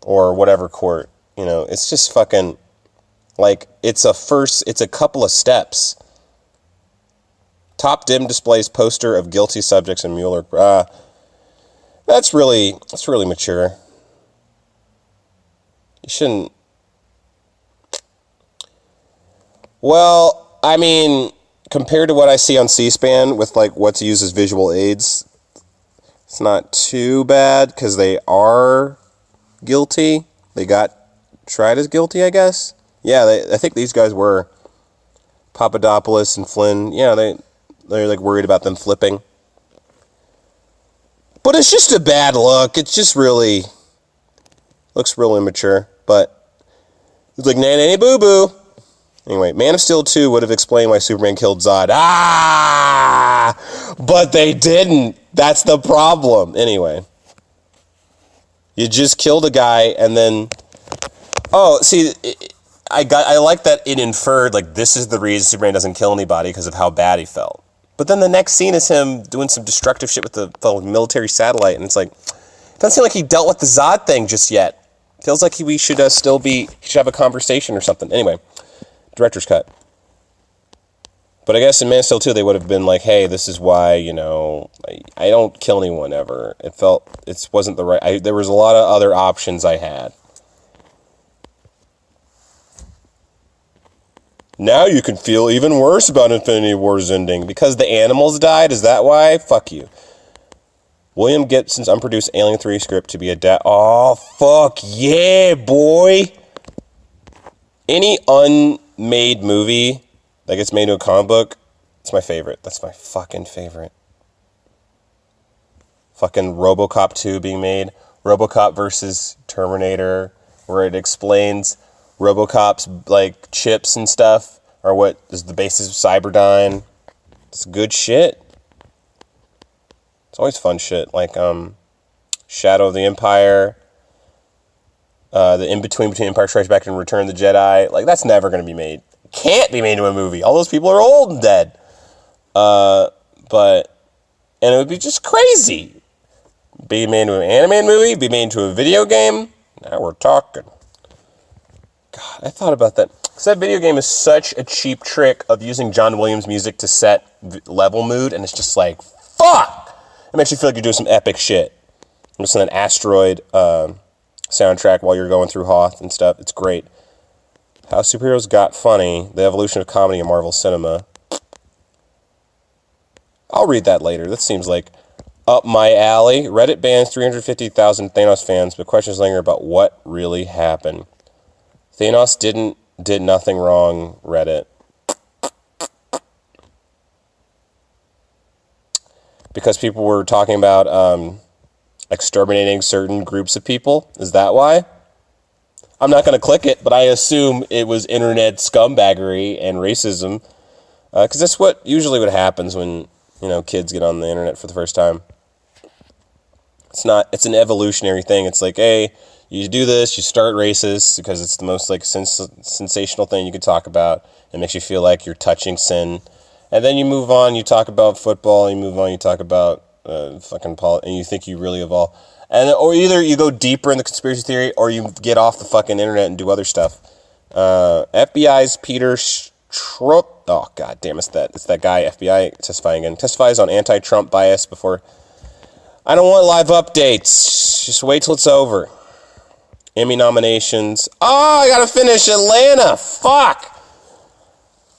Or whatever court, it's just fucking, like, it's a couple of steps. Top dim displays poster of guilty subjects in Mueller. That's really mature. You shouldn't. Well, I mean, compared to what I see on C-SPAN with, like, what's used as visual aids, it's not too bad, because they are guilty. They got tried as guilty, I guess. Yeah, I think these guys were. Papadopoulos and Flynn. Yeah, they're like worried about them flipping. But it's just a bad look. It's just really looks real immature. But it's like nanny boo boo. Anyway, Man of Steel 2 would have explained why Superman killed Zod. But they didn't. That's the problem. Anyway. You just killed a guy, and then... Oh, see, I like that it inferred, like, this is the reason Superman doesn't kill anybody, because of how bad he felt. But then the next scene is him doing some destructive shit with the military satellite, and it's like, it doesn't seem like he dealt with the Zod thing just yet. Feels like we should still he should have a conversation or something. Anyway, director's cut. But I guess in Man of Steel 2, they would have been like, hey, this is why, I don't kill anyone ever. It wasn't the right, there was a lot of other options I had. Now you can feel even worse about Infinity War's ending, because the animals died, is that why? Fuck you. William Gibson's unproduced Alien 3 script to be adapted. Oh, fuck yeah, boy. Any unmade movie that gets made into a comic book, it's my favorite. That's my fucking favorite. Fucking RoboCop 2 being made. RoboCop versus Terminator, where it explains RoboCop's, like, chips and stuff are what is the basis of Cyberdyne. It's good shit. It's always fun shit, like Shadow of the Empire, the in-between between Empire Strikes Back and Return of the Jedi. Like, that's never going to be made. Can't be made into a movie. All those people are old and dead. And it would be just crazy. Be made into an animated movie, be made into a video game. Now we're talking. God, I thought about that. Because that video game is such a cheap trick of using John Williams music to set level mood, and it's just like, fuck! It makes you feel like you're doing some epic shit. Just an asteroid soundtrack while you're going through Hoth and stuff. It's great. How Superheroes Got Funny, the evolution of comedy in Marvel cinema. I'll read that later. That seems like up my alley. Reddit bans 350,000 Thanos fans, but questions linger about what really happened. Thanos did nothing wrong, Reddit. Because people were talking about exterminating certain groups of people. Is that why? I'm not going to click it, but I assume it was internet scumbaggery and racism. Because that's usually what happens when, kids get on the internet for the first time. It's an evolutionary thing. It's like, hey, you do this, you start racist because it's the most like sensational thing you could talk about. It makes you feel like you're touching sin. And then you move on, you talk about football, you move on, you talk about fucking politics, and you think you really evolve. Or either you go deeper in the conspiracy theory, or you get off the fucking internet and do other stuff. FBI's Peter Strzok, oh god damn, it's that guy, FBI testifying again, testifies on anti-Trump bias before. I don't want live updates, just wait till it's over. Emmy nominations. Oh, I gotta finish Atlanta, fuck!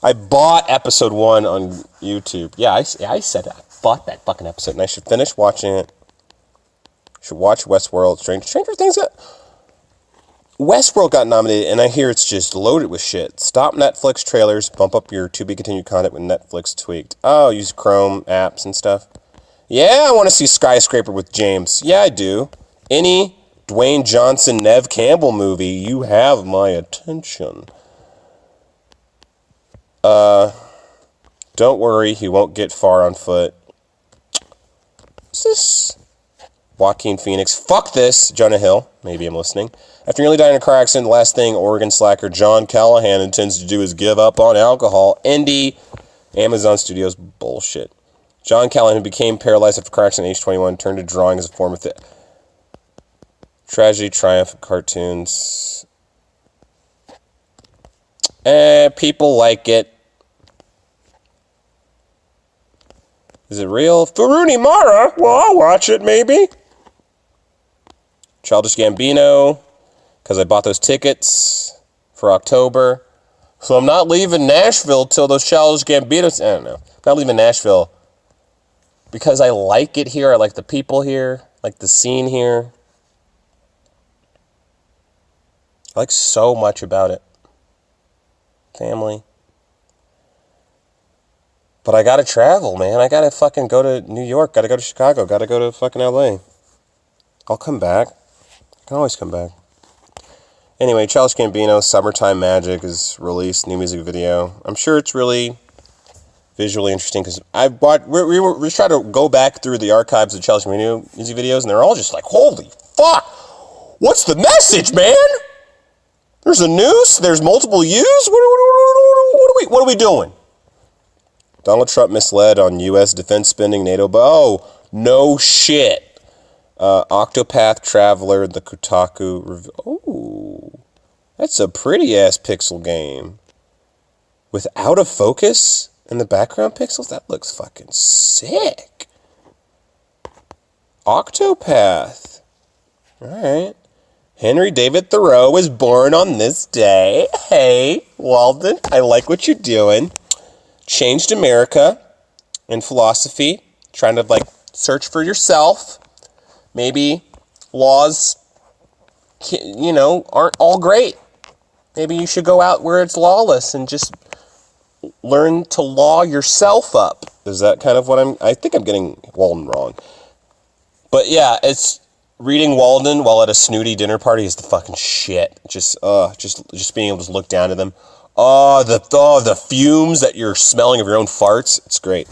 I bought episode 1 on YouTube. Yeah, I said I bought that fucking episode, and I should finish watching it. Should watch Westworld. Stranger Things Westworld got nominated, and I hear it's just loaded with shit. Stop Netflix trailers. Bump up your to-be-continued content with Netflix tweaked. Oh, use Chrome apps and stuff. Yeah, I want to see Skyscraper with James. Yeah, I do. Any Dwayne Johnson, Nev Campbell movie, you have my attention. Don't worry, he won't get far on foot. What's this? Joaquin Phoenix. Fuck this. Jonah Hill. Maybe I'm listening. After nearly dying in a car accident, the last thing Oregon slacker John Callahan intends to do is give up on alcohol. Indie. Amazon Studios. Bullshit. John Callahan, who became paralyzed after a car accident at age 21, turned to drawing as a form of the tragedy, triumph, cartoons. People like it. Is it real? Faruni Mara? Well, I'll watch it, maybe. Childish Gambino, because I bought those tickets for October. So I'm not leaving Nashville till those Childish Gambinos. I don't know. I'm not leaving Nashville because I like it here. I like the people here. I like the scene here. I like so much about it. Family. But I gotta travel, man. I gotta fucking go to New York. Gotta go to Chicago. Gotta go to fucking LA. I'll come back. I can always come back. Anyway, Childish Gambino, Summertime Magic is released. New music video. I'm sure it's really visually interesting because we try to go back through the archives of Childish Gambino music videos, and they're all just like, holy fuck! What's the message, man? There's a noose. There's multiple U's. What are we doing? Donald Trump misled on U.S. defense spending, NATO. Oh, no shit. Octopath Traveler, the Kotaku review. Oh, that's a pretty-ass pixel game. With out of focus in the background pixels? That looks fucking sick. Octopath. All right. Henry David Thoreau was born on this day. Hey, Walden, I like what you're doing. Changed America in philosophy, trying to search for yourself. maybe laws, aren't all great. Maybe you should go out where it's lawless and just learn to law yourself up. Is that kind of what I think I'm getting Walden wrong. But yeah, it's reading Walden while at a snooty dinner party is the fucking shit. Just being able to look down to them. The fumes that you're smelling of your own farts. It's great.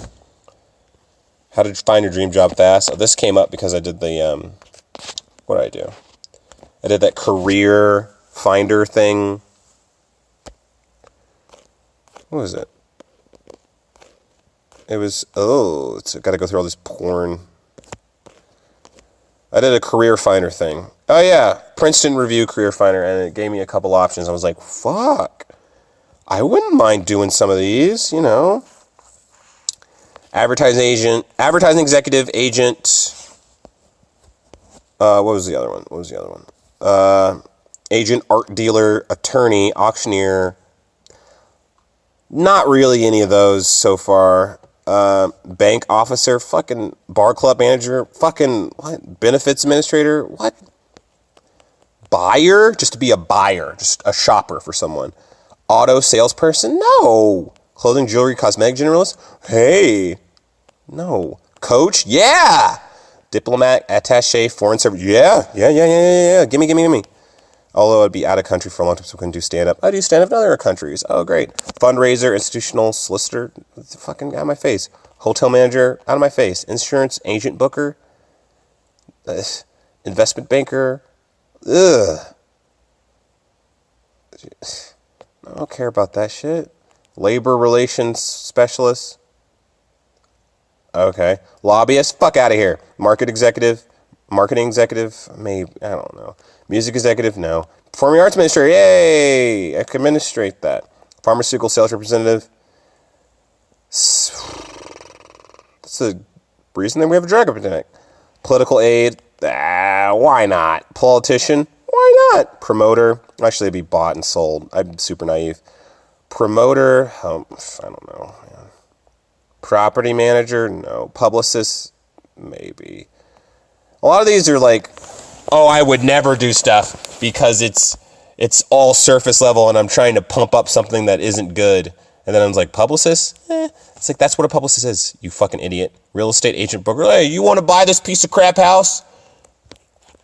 How to find your dream job fast. Oh, this came up because I did the, what did I do? I did that career finder thing. What was it? It was, it's got to go through all this porn. I did a career finder thing. Oh yeah, Princeton Review career finder, and it gave me a couple options. I was like, fuck. I wouldn't mind doing some of these, Advertising executive, agent. What was the other one? Agent, art dealer, attorney, auctioneer. Not really any of those so far. Bank officer, fucking bar club manager, fucking what? Benefits administrator, what? Buyer? Just to be a buyer, just a shopper for someone. Auto salesperson? No. Clothing, jewelry, cosmetic generalist? Hey. No. Coach? Yeah. Diplomat, attaché, foreign service? Yeah. Gimme. Although I'd be out of country for a long time, so I couldn't do stand-up. I do stand-up in other countries. Oh, great. Fundraiser, institutional solicitor, fucking out of my face. Hotel manager, out of my face. Insurance agent booker. Investment banker. Ugh. I don't care about that shit. Labor relations specialist. Okay. Lobbyist, fuck out of here. Marketing executive, maybe, I don't know. Music executive, no. Performing arts administrator, yay! I can administrate that. Pharmaceutical sales representative. That's the reason that we have a drug epidemic. Political aid, why not? Politician, why not? Promoter, actually it'd be bought and sold. I'm super naive. Promoter, I don't know. Man. Property manager, no. Publicist, maybe. A lot of these are like, I would never do stuff because it's all surface level and I'm trying to pump up something that isn't good. And then I was like, publicist? It's like, that's what a publicist is, you fucking idiot. Real estate agent broker. Hey, you want to buy this piece of crap house?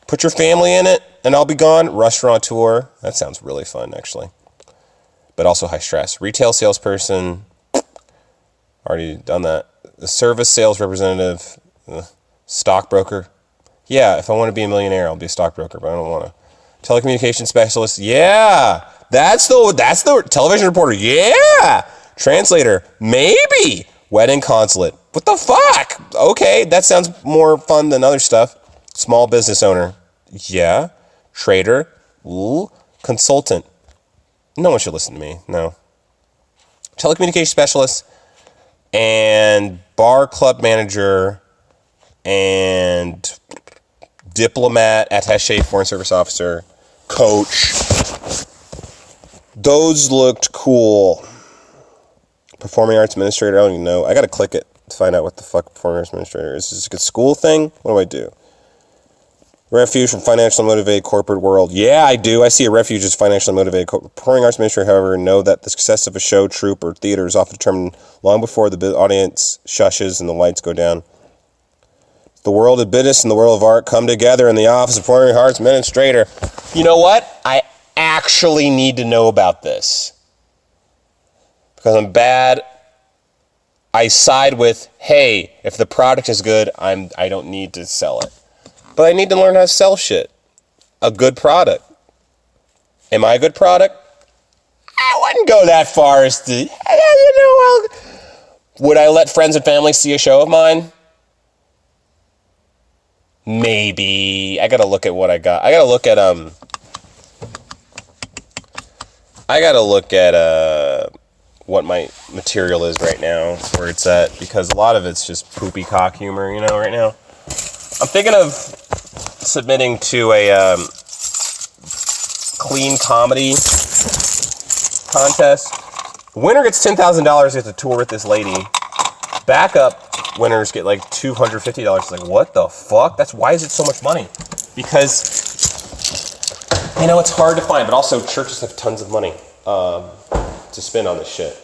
Put your family in it and I'll be gone. Restaurateur. That sounds really fun, actually. But also high stress. Retail salesperson. Already done that. The service sales representative. Stockbroker. Yeah, if I want to be a millionaire, I'll be a stockbroker, but I don't want to. Telecommunications specialist. Yeah. That's the television reporter. Yeah. Translator. Maybe. Wedding consulate. What the fuck? Okay, that sounds more fun than other stuff. Small business owner. Yeah. Trader. Ooh. Consultant. No one should listen to me. No. Telecommunications specialist. And bar club manager. And diplomat, attaché, foreign service officer, coach. Those looked cool. Performing arts administrator, I don't even know. I gotta click it to find out what the fuck performing arts administrator is. Is this a school thing? What do I do? Refuge from financially motivated corporate world. Yeah, I do. I see a refuge as financially motivated. Performing arts administrator, however, know that the success of a show, troupe, or theater is often determined long before the audience shushes and the lights go down. The world of business and the world of art come together in the office of performing arts administrator. You know what? I actually need to know about this. Because I'm bad. I side with, hey, if the product is good, I don't need to sell it. But I need to learn how to sell shit. A good product. Am I a good product? I wouldn't go that far as to, would I let friends and family see a show of mine? Maybe. I gotta look at what I got. I gotta look at what my material is right now, where it's at, because a lot of it's just poopy cock humor, right now. I'm thinking of submitting to a clean comedy contest. Winner gets $10,000 to tour with this lady. Backup winners get like $250. It's like, what the fuck? Why is it so much money? Because, it's hard to find, but also churches have tons of money to spend on this shit.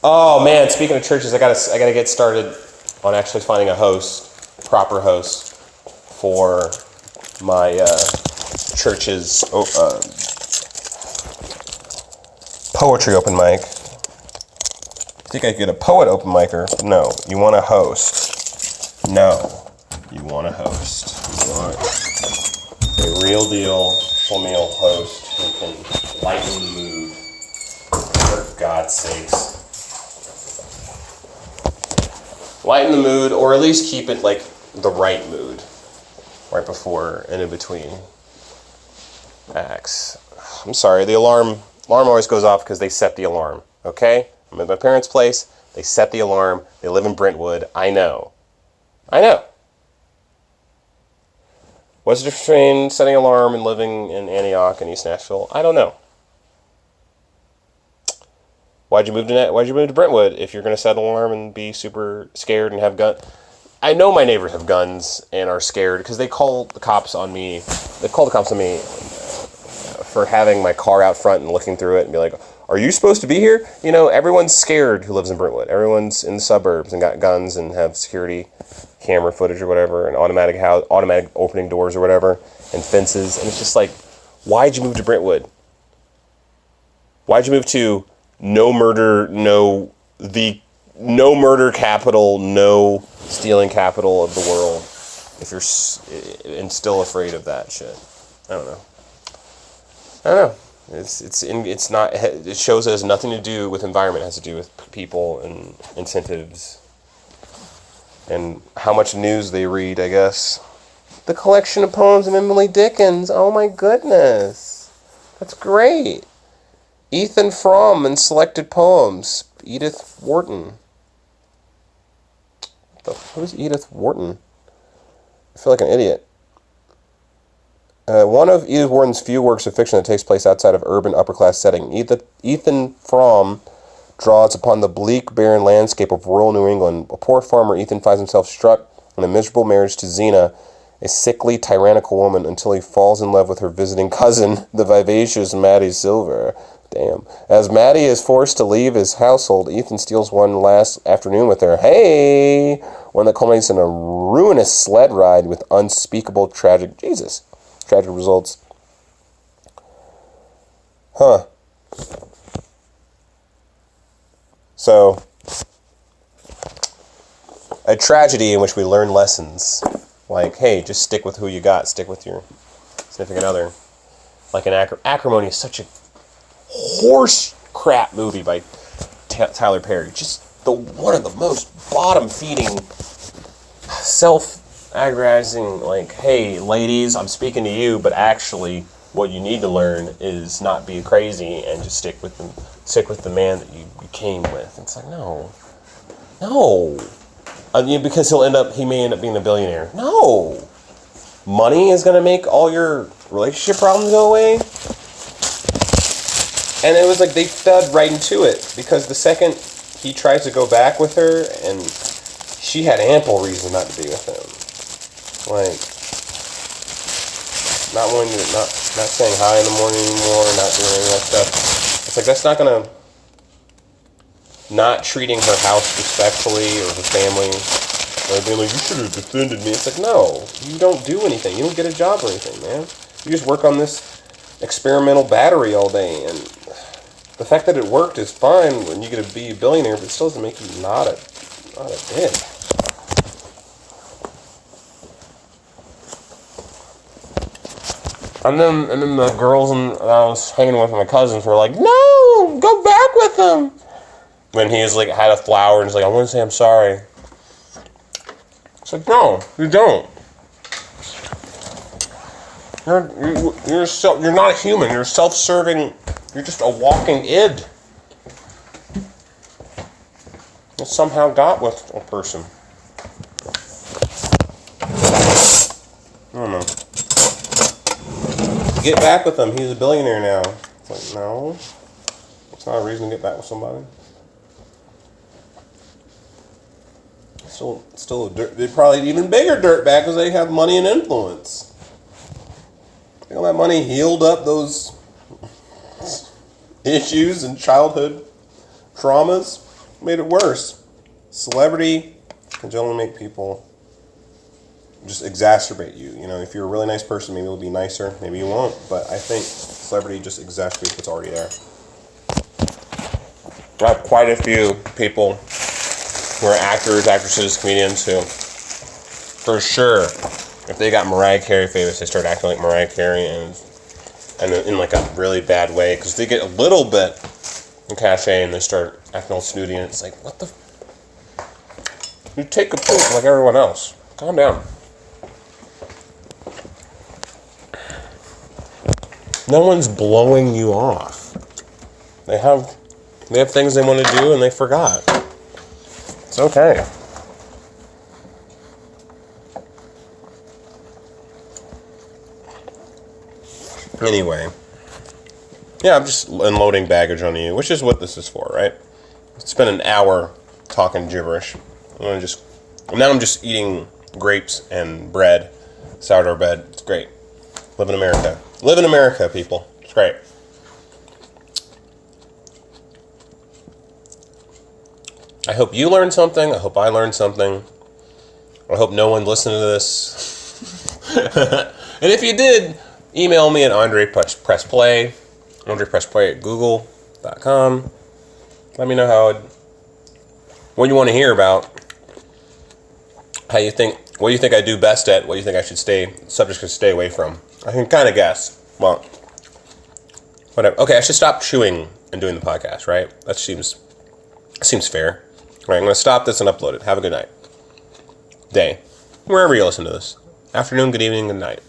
Oh man, speaking of churches, I gotta get started on actually finding a proper host for my church's poetry open mic. I think I could get a poet open micer. No, you want a host. No, you want a host. You want a real deal schlemiel host who can lighten the mood. For God's sakes. Lighten the mood, or at least keep it like the right mood. Right before and in between acts. I'm sorry, the alarm always goes off because they set the alarm, okay? I'm at my parents' place, they set the alarm, they live in Brentwood, I know. What's the difference between setting an alarm and living in Antioch and East Nashville? I don't know. Why'd you move to Brentwood if you're going to set an alarm and be super scared and have guns? I know my neighbors have guns and are scared because they call the cops on me. They call the cops on me for having my car out front and looking through it and be like, are you supposed to be here? Everyone's scared who lives in Brentwood. Everyone's in the suburbs and got guns and have security camera footage or whatever, and automatic opening doors or whatever, and fences. And it's just like, why'd you move to Brentwood? Why'd you move to no murder capital, no stealing capital of the world, if you're and still afraid of that shit? I don't know. It's not. It shows it has nothing to do with environment. It has to do with people and incentives and how much news they read, I guess. The collection of poems of Emily Dickinson. Oh my goodness, that's great. Ethan Frome and Selected Poems. Edith Wharton. Who's Edith Wharton? I feel like an idiot. One of Edith Wharton's few works of fiction that takes place outside of urban upper-class setting. Ethan Frome draws upon the bleak, barren landscape of rural New England. A poor farmer, Ethan finds himself struck in a miserable marriage to Zena, a sickly, tyrannical woman, until he falls in love with her visiting cousin, the vivacious Maddie Silver. Damn. As Maddie is forced to leave his household, Ethan steals one last afternoon with her. Hey! One that culminates in a ruinous sled ride with unspeakable tragic results. Huh. So, a tragedy in which we learn lessons. Like, hey, just stick with who you got. Stick with your significant other. Like an Acrimony is such a horse crap movie by Tyler Perry. Just one of the most bottom-feeding, self-aggrandizing, like, hey, ladies, I'm speaking to you, but actually what you need to learn is not be crazy and just stick with the man that you came with. It's like, no. Because he may end up being a billionaire. No. Money is going to make all your relationship problems go away. And it was like they fed right into it, because the second he tries to go back with her, and she had ample reason not to be with him. Like, not saying hi in the morning anymore, not doing any of that stuff. It's like, that's not gonna, not treating her house respectfully or her family, or being like, you should have defended me. It's like, no, you don't do anything. You don't get a job or anything, man. You just work on this experimental battery all day, and the fact that it worked is fine when you get to be a billionaire, but it still doesn't make you not a dick. And then the girls that I was hanging with my cousins were like, no, go back with him. When he was like, had a flower and was like, I want to say I'm sorry. It's like, no, you don't. You're not a human. You're self-serving. You're just a walking id that somehow got with a person. I don't know. Get back with him. He's a billionaire now. It's like, no. It's not a reason to get back with somebody. Still they're probably an even bigger dirtbag because they have money and influence. Think all that money healed up those issues and childhood traumas, made it worse. Celebrity can generally make people just exacerbate you. You know, if you're a really nice person, maybe you'll be nicer, maybe you won't. But I think celebrity just exacerbates what's already there. I have quite a few people who are actors, actresses, comedians who, for sure, if they got Mariah Carey famous, they start acting like Mariah Carey and in like a really bad way because they get a little bit of cachet and they start acting all snooty and it's like, what the? You take a poop like everyone else. Calm down. No one's blowing you off. They have things they want to do and they forgot. It's okay. Anyway. Yeah, I'm just unloading baggage on you, which is what this is for, right? Spend an hour talking gibberish. Now I'm just eating grapes and bread, sourdough bread. It's great. Live in America. Live in America, people. It's great. I hope you learned something. I hope I learned something. I hope no one listened to this. And if you did, email me at AndrePressPlay, AndrePressPlay@google.com. Let me know what you want to hear about. What do you think I do best at? What do you think I should subjects should stay away from? I can kind of guess. Well, whatever. Okay, I should stop chewing and doing the podcast, right? That seems fair. All right, I'm going to stop this and upload it. Have a good night. Day. Wherever you listen to this. Afternoon, good evening, good night.